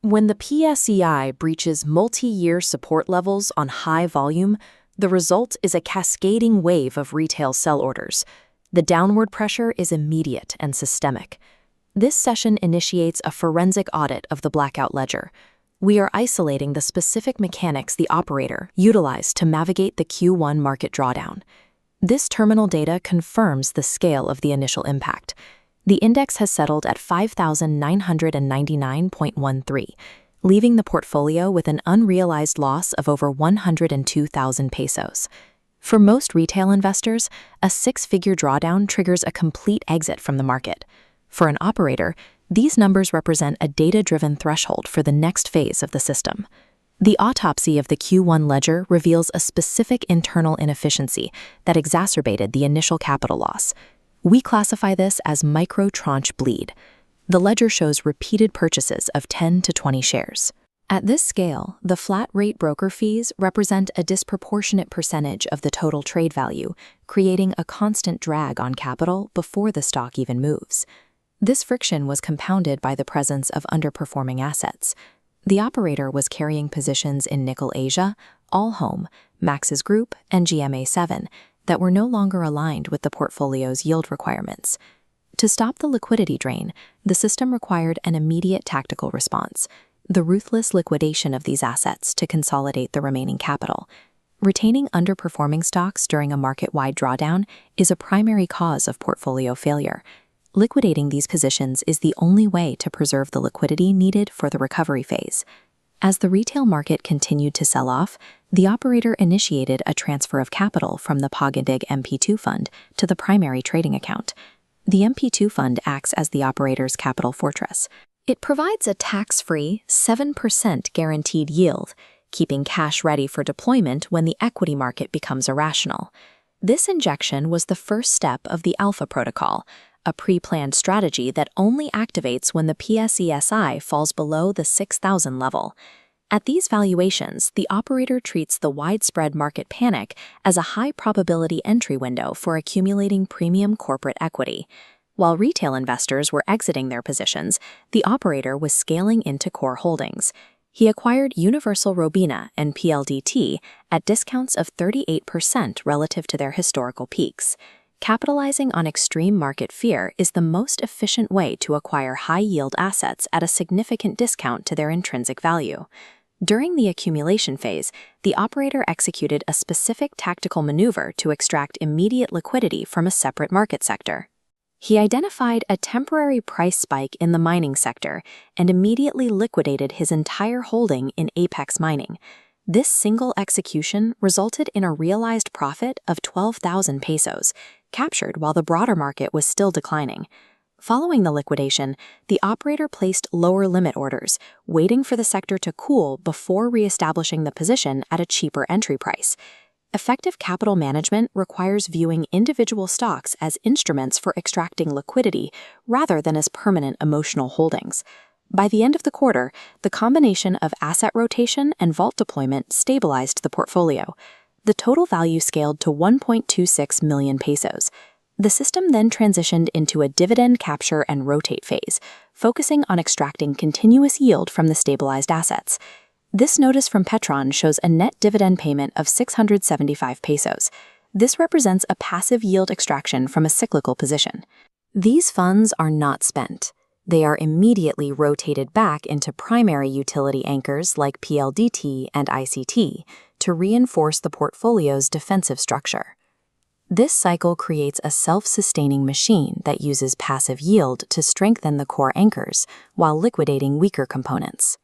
When the PSEi breaches multi-year support levels on high volume, the result is a cascading wave of retail sell orders. The downward pressure is immediate and systemic. This session initiates a forensic audit of the blackout ledger. We are isolating the specific mechanics the operator utilized to navigate the Q1 market drawdown. This terminal data confirms the scale of the initial impact. The index has settled at 5,999.13, leaving the portfolio with an unrealized loss of over 102,000 pesos. For most retail investors, a six-figure drawdown triggers a complete exit from the market. For an operator, these numbers represent a data-driven threshold for the next phase of the system. The autopsy of the Q1 ledger reveals a specific internal inefficiency that exacerbated the initial capital loss. We classify this as micro-tranche bleed. The ledger shows repeated purchases of 10 to 20 shares. At this scale, the flat-rate broker fees represent a disproportionate percentage of the total trade value, creating a constant drag on capital before the stock even moves. This friction was compounded by the presence of underperforming assets. The operator was carrying positions in Nickel Asia, All Home, Max's Group, and GMA7 that were no longer aligned with the portfolio's yield requirements. To stop the liquidity drain, the system required an immediate tactical response, the ruthless liquidation of these assets to consolidate the remaining capital. Retaining underperforming stocks during a market-wide drawdown is a primary cause of portfolio failure. Liquidating these positions is the only way to preserve the liquidity needed for the recovery phase. As the retail market continued to sell off, the operator initiated a transfer of capital from the Pag-IBIG MP2 fund to the primary trading account. The MP2 fund acts as the operator's capital fortress. It provides a tax-free 7% guaranteed yield, keeping cash ready for deployment when the equity market becomes irrational. This injection was the first step of the Alpha Protocol, a pre-planned strategy that only activates when the PSEi falls below the 6,000 level. At these valuations, the operator treats the widespread market panic as a high-probability entry window for accumulating premium corporate equity. While retail investors were exiting their positions, the operator was scaling into core holdings. He acquired Universal Robina and PLDT at discounts of 38% relative to their historical peaks. Capitalizing on extreme market fear is the most efficient way to acquire high-yield assets at a significant discount to their intrinsic value. During the accumulation phase, the operator executed a specific tactical maneuver to extract immediate liquidity from a separate market sector. He identified a temporary price spike in the mining sector and immediately liquidated his entire holding in Apex Mining. This single execution resulted in a realized profit of 12,000 pesos, captured while the broader market was still declining. Following the liquidation, the operator placed lower limit orders, waiting for the sector to cool before reestablishing the position at a cheaper entry price. Effective capital management requires viewing individual stocks as instruments for extracting liquidity rather than as permanent emotional holdings. By the end of the quarter, the combination of asset rotation and vault deployment stabilized the portfolio. The total value scaled to 1.26 million pesos. The system then transitioned into a dividend capture and rotate phase, focusing on extracting continuous yield from the stabilized assets. This notice from Petron shows a net dividend payment of 675 pesos. This represents a passive yield extraction from a cyclical position. These funds are not spent. They are immediately rotated back into primary utility anchors like PLDT and ICT to reinforce the portfolio's defensive structure. This cycle creates a self-sustaining machine that uses passive yield to strengthen the core anchors while liquidating weaker components.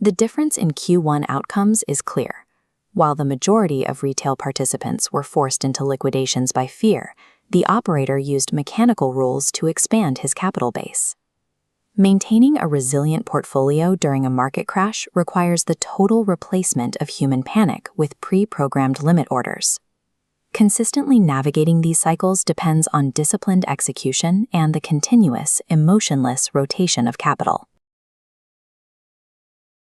The difference in Q1 outcomes is clear. While the majority of retail participants were forced into liquidations by fear, the operator used mechanical rules to expand his capital base. Maintaining a resilient portfolio during a market crash requires the total replacement of human panic with pre-programmed limit orders. Consistently navigating these cycles depends on disciplined execution and the continuous, emotionless rotation of capital.